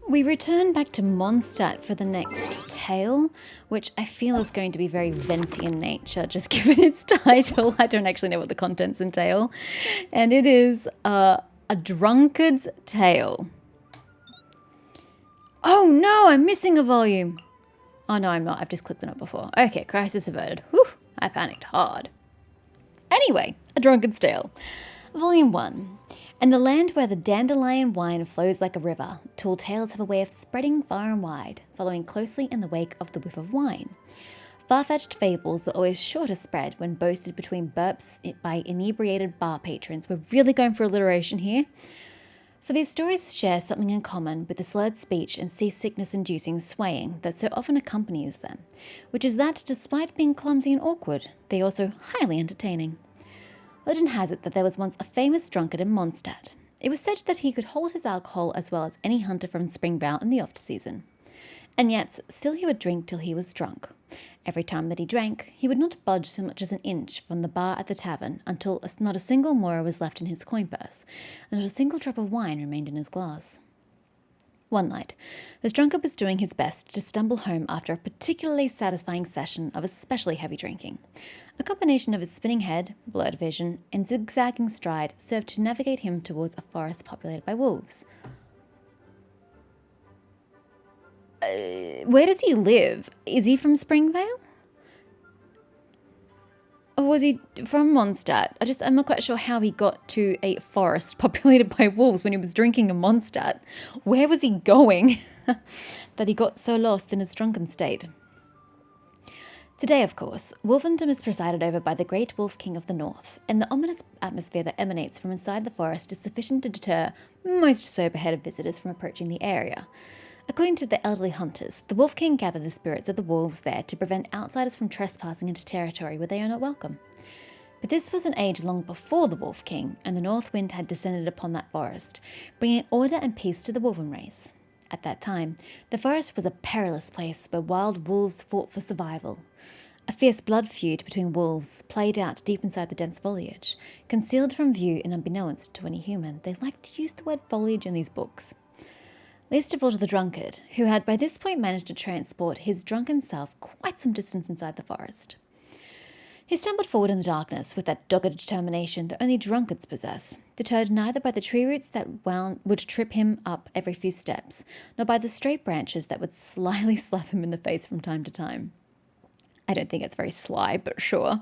We return back to Mondstadt for the next tale, which I feel is going to be very venti in nature, just given its title. I don't actually know what the contents entail. And it is a drunkard's tale. Oh no, I'm missing a volume. Oh no, I'm not. I've just clicked on it before. Okay, crisis averted. Whew, I panicked hard. Anyway, A Drunkard's Tale. Volume 1. In the land where the dandelion wine flows like a river, tall tales have a way of spreading far and wide, following closely in the wake of the whiff of wine. Far-fetched fables are always sure to spread when boasted between burps by inebriated bar patrons. We're really going for alliteration here. For these stories share something in common with the slurred speech and seasickness-inducing swaying that so often accompanies them, which is that, despite being clumsy and awkward, they are also highly entertaining. Legend has it that there was once a famous drunkard in Mondstadt. It was said that he could hold his alcohol as well as any hunter from Springvale in the off-season. And yet, still he would drink till he was drunk. Every time that he drank, he would not budge so much as an inch from the bar at the tavern until not a single mora was left in his coin purse, and not a single drop of wine remained in his glass. One night, this drunkard was doing his best to stumble home after a particularly satisfying session of especially heavy drinking. A combination of his spinning head, blurred vision, and zigzagging stride served to navigate him towards a forest populated by wolves. Where does he live? Is he from Springvale? Or was he from Mondstadt? I'm not quite sure how he got to a forest populated by wolves when he was drinking in Mondstadt. Where was he going that he got so lost in his drunken state? Today, of course, Wolfendom is presided over by the great Wolf King of the North, and the ominous atmosphere that emanates from inside the forest is sufficient to deter most sober-headed visitors from approaching the area. According to the elderly hunters, the Wolf King gathered the spirits of the wolves there to prevent outsiders from trespassing into territory where they are not welcome. But this was an age long before the Wolf King, and the North Wind had descended upon that forest, bringing order and peace to the wolven race. At that time, the forest was a perilous place where wild wolves fought for survival. A fierce blood feud between wolves played out deep inside the dense foliage. Concealed from view and unbeknownst to any human, they liked to use the word foliage in these books. Least of all to the drunkard, who had by this point managed to transport his drunken self quite some distance inside the forest. He stumbled forward in the darkness with that dogged determination that only drunkards possess, deterred neither by the tree roots that would trip him up every few steps, nor by the straight branches that would slyly slap him in the face from time to time. I don't think it's very sly, but sure.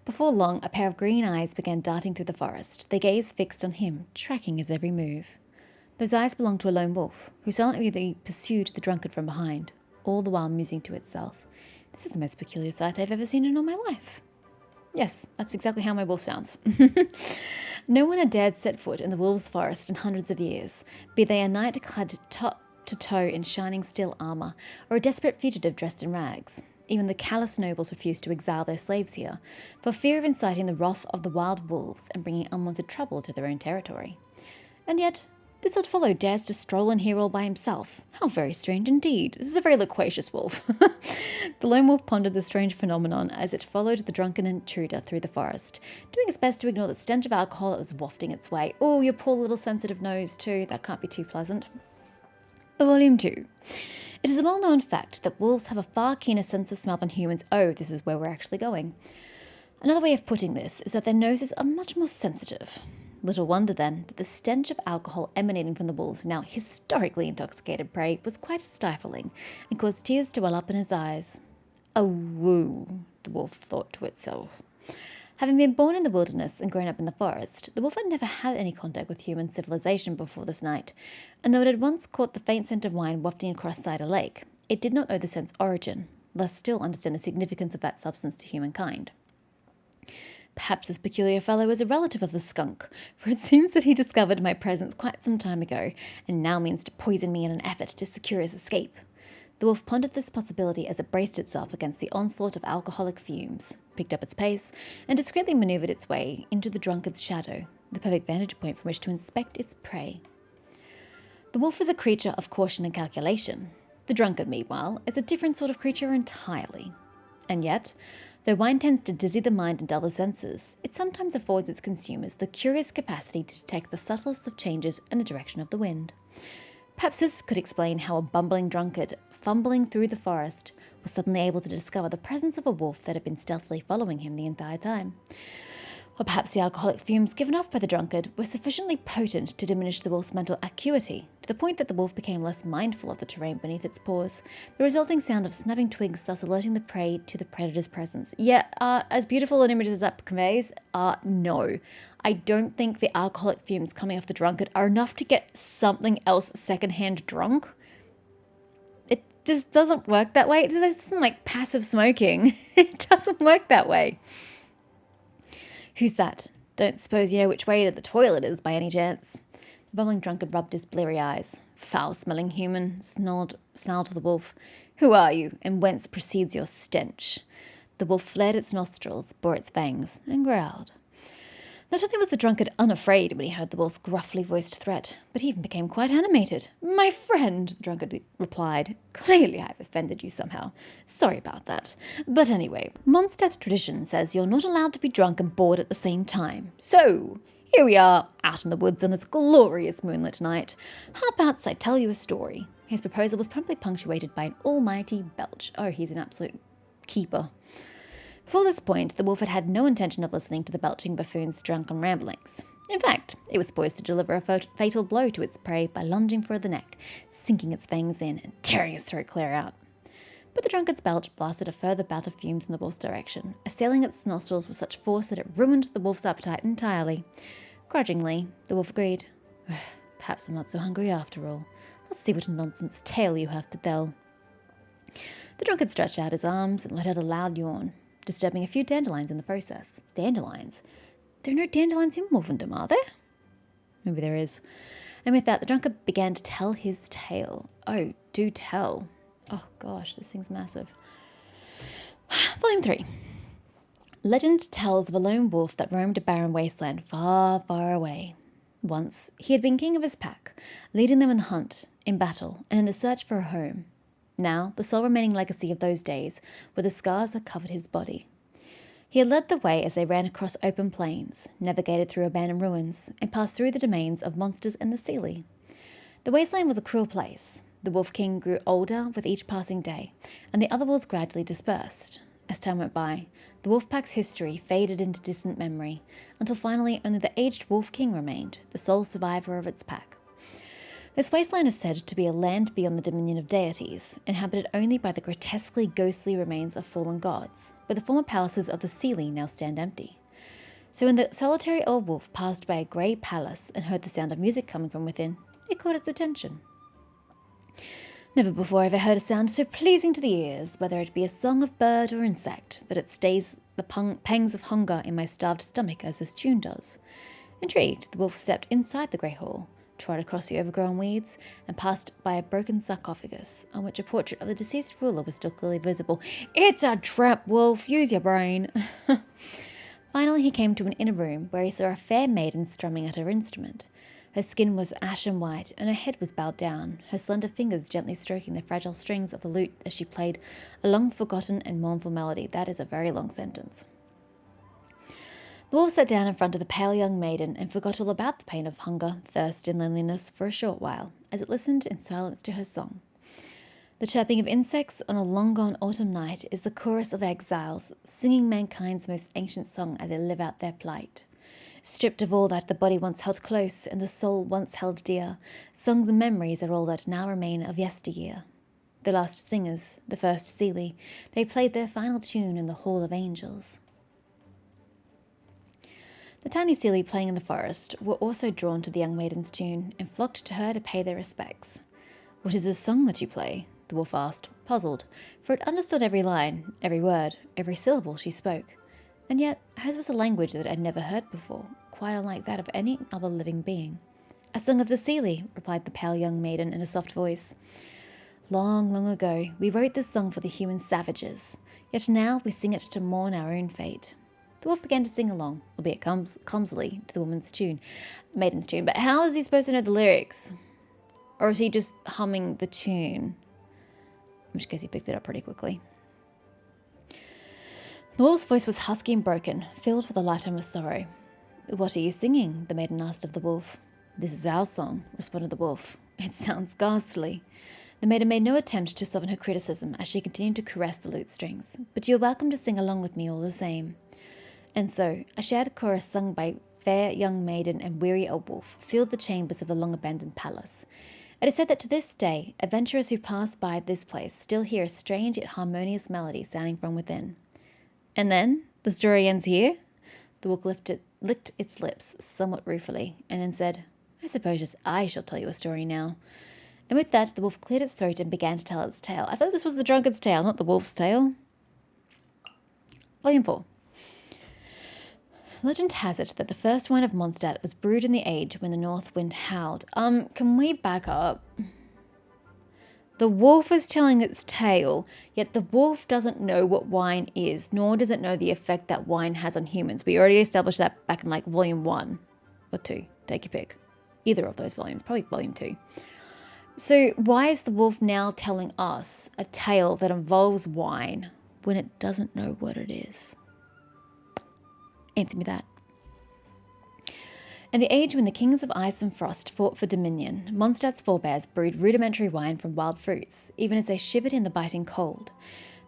Before long, a pair of green eyes began darting through the forest, their gaze fixed on him, tracking his every move. Those eyes belonged to a lone wolf, who silently pursued the drunkard from behind, all the while musing to itself, "This is the most peculiar sight I've ever seen in all my life." Yes, that's exactly how my wolf sounds. No one had dared set foot in the wolves' forest in hundreds of years, be they a knight clad top to toe in shining steel armour, or a desperate fugitive dressed in rags. Even the callous nobles refused to exile their slaves here, for fear of inciting the wrath of the wild wolves and bringing unwanted trouble to their own territory. And yet, this old fellow dares to stroll in here all by himself. How very strange indeed. This is a very loquacious wolf. The lone wolf pondered the strange phenomenon as it followed the drunken intruder through the forest, doing its best to ignore the stench of alcohol that was wafting its way. Oh, your poor little sensitive nose too. That can't be too pleasant. Volume 2. It is a well-known fact that wolves have a far keener sense of smell than humans. Oh, this is where we're actually going. Another way of putting this is that their noses are much more sensitive. Little wonder, then, that the stench of alcohol emanating from the wolves' now historically intoxicated prey was quite stifling and caused tears to well up in his eyes. "A woo," the wolf thought to itself. Having been born in the wilderness and grown up in the forest, the wolf had never had any contact with human civilization before this night, and though it had once caught the faint scent of wine wafting across Cider Lake, it did not know the scent's origin, less still understand the significance of that substance to humankind. Perhaps this peculiar fellow is a relative of the skunk, for it seems that he discovered my presence quite some time ago, and now means to poison me in an effort to secure his escape. The wolf pondered this possibility as it braced itself against the onslaught of alcoholic fumes, picked up its pace, and discreetly manoeuvred its way into the drunkard's shadow, the perfect vantage point from which to inspect its prey. The wolf is a creature of caution and calculation. The drunkard, meanwhile, is a different sort of creature entirely. And yet, though wine tends to dizzy the mind and dull the senses, it sometimes affords its consumers the curious capacity to detect the subtlest of changes in the direction of the wind. Perhaps this could explain how a bumbling drunkard, fumbling through the forest, was suddenly able to discover the presence of a wolf that had been stealthily following him the entire time. Or perhaps the alcoholic fumes given off by the drunkard were sufficiently potent to diminish the wolf's mental acuity, to the point that the wolf became less mindful of the terrain beneath its paws, the resulting sound of snapping twigs thus alerting the prey to the predator's presence. As beautiful an image as that conveys, no. I don't think the alcoholic fumes coming off the drunkard are enough to get something else secondhand drunk. It just doesn't work that way. It isn't like passive smoking. It doesn't work that way. Who's that? Don't suppose you know which way to the toilet is by any chance? The bumbling drunkard rubbed his bleary eyes. Foul-smelling human, snarled the wolf. Who are you, and whence proceeds your stench? The wolf flared its nostrils, bore its fangs, and growled. Not only was the drunkard unafraid when he heard the wolf's gruffly voiced threat, but he even became quite animated. My friend, the drunkard replied, clearly I've offended you somehow. Sorry about that. But anyway, Mondstadt tradition says you're not allowed to be drunk and bored at the same time. So, here we are, out in the woods on this glorious moonlit night. How about I tell you a story? His proposal was promptly punctuated by an almighty belch. Oh, he's an absolute keeper. Before this point, the wolf had had no intention of listening to the belching buffoon's drunken ramblings. In fact, it was poised to deliver a fatal blow to its prey by lunging for the neck, sinking its fangs in and tearing its throat clear out. But the drunkard's belch blasted a further bout of fumes in the wolf's direction, assailing its nostrils with such force that it ruined the wolf's appetite entirely. Grudgingly, the wolf agreed. Perhaps I'm not so hungry after all. Let's see what a nonsense tale you have to tell. The drunkard stretched out his arms and let out a loud yawn, disturbing a few dandelions in the process. Dandelions? There are no dandelions in Wolfendom, are there? Maybe there is. And with that, the drunkard began to tell his tale. Oh, do tell. Oh gosh, this thing's massive. Volume 3. Legend tells of a lone wolf that roamed a barren wasteland far, far away. Once, he had been king of his pack, leading them in the hunt, in battle, and in the search for a home. Now, the sole remaining legacy of those days were the scars that covered his body. He had led the way as they ran across open plains, navigated through abandoned ruins, and passed through the domains of monsters and the Seelie. The wasteland was a cruel place. The Wolf King grew older with each passing day, and the other wolves gradually dispersed. As time went by, the wolf pack's history faded into distant memory, until finally only the aged Wolf King remained, the sole survivor of its pack. This wasteland is said to be a land beyond the dominion of deities, inhabited only by the grotesquely ghostly remains of fallen gods, where the former palaces of the Seelie now stand empty. So when the solitary old wolf passed by a grey palace and heard the sound of music coming from within, it caught its attention. Never before have I heard a sound so pleasing to the ears, whether it be a song of bird or insect, that it stays the pangs of hunger in my starved stomach as this tune does. Intrigued, the wolf stepped inside the grey hall, trod across the overgrown weeds, and passed by a broken sarcophagus, on which a portrait of the deceased ruler was still clearly visible. It's a trap, wolf! Use your brain! Finally, he came to an inner room, where he saw a fair maiden strumming at her instrument. Her skin was ashen white, and her head was bowed down, her slender fingers gently stroking the fragile strings of the lute as she played a long-forgotten and mournful melody. That is a very long sentence. The wolf sat down in front of the pale young maiden and forgot all about the pain of hunger, thirst, and loneliness for a short while, as it listened in silence to her song. The chirping of insects on a long-gone autumn night is the chorus of exiles, singing mankind's most ancient song as they live out their plight. Stripped of all that the body once held close and the soul once held dear, songs and memories are all that now remain of yesteryear. The last singers, the first Seelie, they played their final tune in the Hall of Angels. The tiny Seelie playing in the forest were also drawn to the young maiden's tune and flocked to her to pay their respects. What is this song that you play? The wolf asked, puzzled, for it understood every line, every word, every syllable she spoke. And yet, hers was a language that it had never heard before, quite unlike that of any other living being. A song of the Seelie, replied the pale young maiden in a soft voice. Long, long ago, we wrote this song for the human savages, yet now we sing it to mourn our own fate. The wolf began to sing along, albeit clumsily, to the maiden's tune. But how is he supposed to know the lyrics? Or is he just humming the tune? In which case he picked it up pretty quickly. The wolf's voice was husky and broken, filled with a light and with sorrow. What are you singing? The maiden asked of the wolf. This is our song, responded the wolf. It sounds ghastly. The maiden made no attempt to soften her criticism as she continued to caress the lute strings, but you are welcome to sing along with me all the same. And so, a shared chorus sung by fair young maiden and weary old wolf filled the chambers of the long-abandoned palace. It is said that to this day, adventurers who pass by this place still hear a strange yet harmonious melody sounding from within. And then, the story ends here? The wolf licked its lips somewhat ruefully, and then said, I suppose I shall tell you a story now. And with that, the wolf cleared its throat and began to tell its tale. I thought this was the drunkard's tale, not the wolf's tale. Volume 4. Legend has it that the first wine of Mondstadt was brewed in the age when the north wind howled. Can we back up? The wolf is telling its tale, yet the wolf doesn't know what wine is, nor does it know the effect that wine has on humans. We already established that back in volume 1 or 2. Take your pick. Either of those volumes, probably volume 2. So why is the wolf now telling us a tale that involves wine when it doesn't know what it is? Answer me that. In the age when the kings of ice and frost fought for dominion, Mondstadt's forebears brewed rudimentary wine from wild fruits, even as they shivered in the biting cold.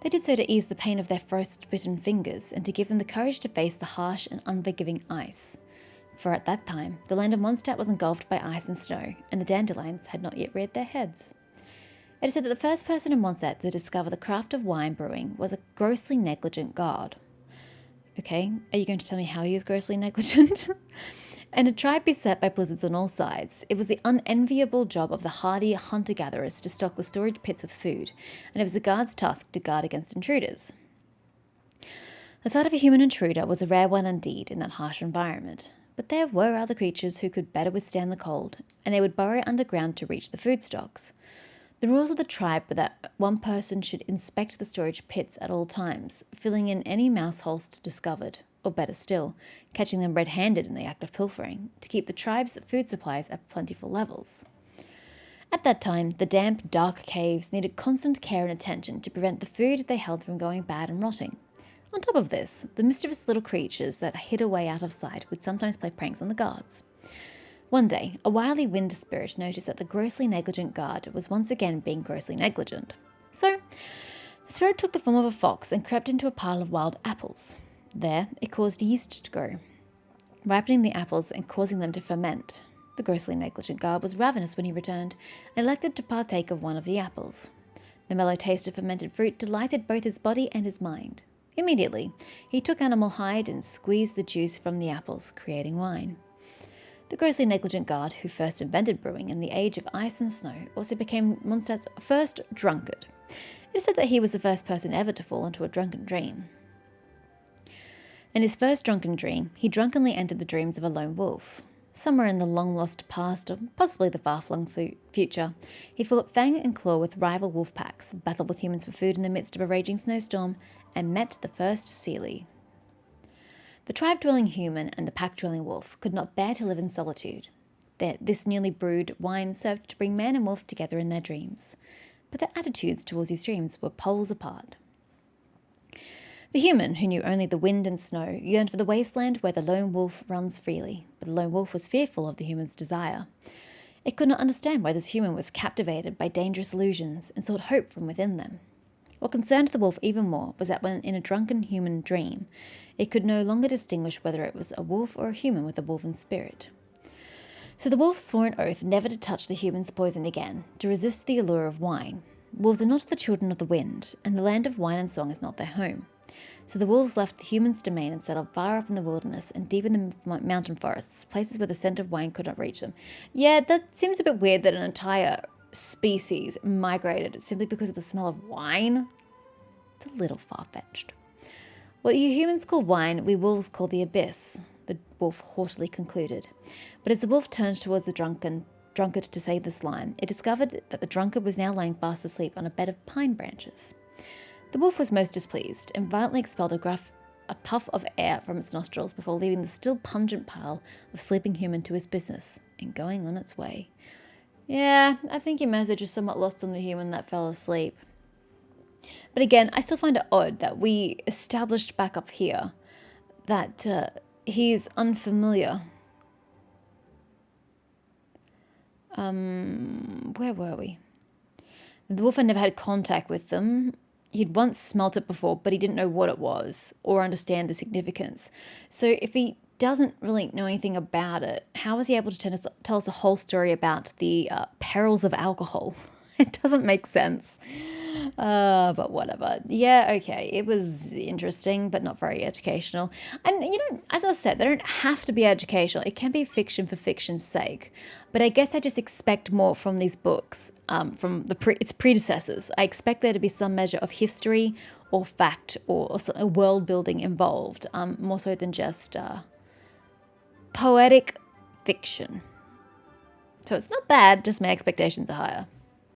They did so to ease the pain of their frost-bitten fingers and to give them the courage to face the harsh and unforgiving ice. For at that time, the land of Mondstadt was engulfed by ice and snow, and the dandelions had not yet reared their heads. It is said that the first person in Mondstadt to discover the craft of wine brewing was a grossly negligent guard. Okay, are you going to tell me how he is grossly negligent? In a tribe beset by blizzards on all sides, it was the unenviable job of the hardy hunter-gatherers to stock the storage pits with food, and it was the guard's task to guard against intruders. The sight of a human intruder was a rare one indeed in that harsh environment, but there were other creatures who could better withstand the cold, and they would burrow underground to reach the food stocks. The rules of the tribe were that one person should inspect the storage pits at all times, filling in any mouse holes discovered, or better still, catching them red-handed in the act of pilfering, to keep the tribe's food supplies at plentiful levels. At that time, the damp, dark caves needed constant care and attention to prevent the food they held from going bad and rotting. On top of this, the mischievous little creatures that hid away out of sight would sometimes play pranks on the guards. One day, a wily wind spirit noticed that the grossly negligent guard was once again being grossly negligent. So, the spirit took the form of a fox and crept into a pile of wild apples. There, it caused yeast to grow, ripening the apples and causing them to ferment. The grossly negligent guard was ravenous when he returned and elected to partake of one of the apples. The mellow taste of fermented fruit delighted both his body and his mind. Immediately, he took animal hide and squeezed the juice from the apples, creating wine. The grossly negligent guard who first invented brewing in the age of ice and snow also became Mondstadt's first drunkard. It is said that he was the first person ever to fall into a drunken dream. In his first drunken dream, he drunkenly entered the dreams of a lone wolf. Somewhere in the long-lost past, or possibly the far-flung future, he fought fang and claw with rival wolf packs, battled with humans for food in the midst of a raging snowstorm, and met the first Seelie. The tribe-dwelling human and the pack-dwelling wolf could not bear to live in solitude. This newly brewed wine served to bring man and wolf together in their dreams, but their attitudes towards these dreams were poles apart. The human, who knew only the wind and snow, yearned for the wasteland where the lone wolf runs freely, but the lone wolf was fearful of the human's desire. It could not understand why this human was captivated by dangerous illusions and sought hope from within them. What concerned the wolf even more was that when in a drunken human dream, it could no longer distinguish whether it was a wolf or a human with a wolven spirit. So the wolf swore an oath never to touch the human's poison again, to resist the allure of wine. Wolves are not the children of the wind, and the land of wine and song is not their home. So the wolves left the human's domain and settled far off in the wilderness and deep in the mountain forests, places where the scent of wine could not reach them. Yeah, that seems a bit weird that an entire species migrated simply because of the smell of wine. It's a little far-fetched. What you humans call wine, we wolves call the abyss, the wolf haughtily concluded. But as the wolf turned towards the drunkard to say this line, it discovered that the drunkard was now lying fast asleep on a bed of pine branches. The wolf was most displeased and violently expelled a puff of air from its nostrils before leaving the still pungent pile of sleeping human to his business and going on its way. Yeah, I think your message is somewhat lost on the human that fell asleep. But again, I still find it odd that we established back up here that he's unfamiliar Where were we? The wolf had never had contact with them. He'd once smelt it before, but he didn't know what it was or understand the significance. So if he doesn't really know anything about it, how was he able to tell us a whole story about the perils of alcohol? It doesn't make sense. But whatever. Yeah, okay. It was interesting, but not very educational. And, as I said, they don't have to be educational. It can be fiction for fiction's sake. But I guess I just expect more from these books, from its predecessors. I expect there to be some measure of history or fact or world building involved, more so than just poetic fiction. So it's not bad, just my expectations are higher.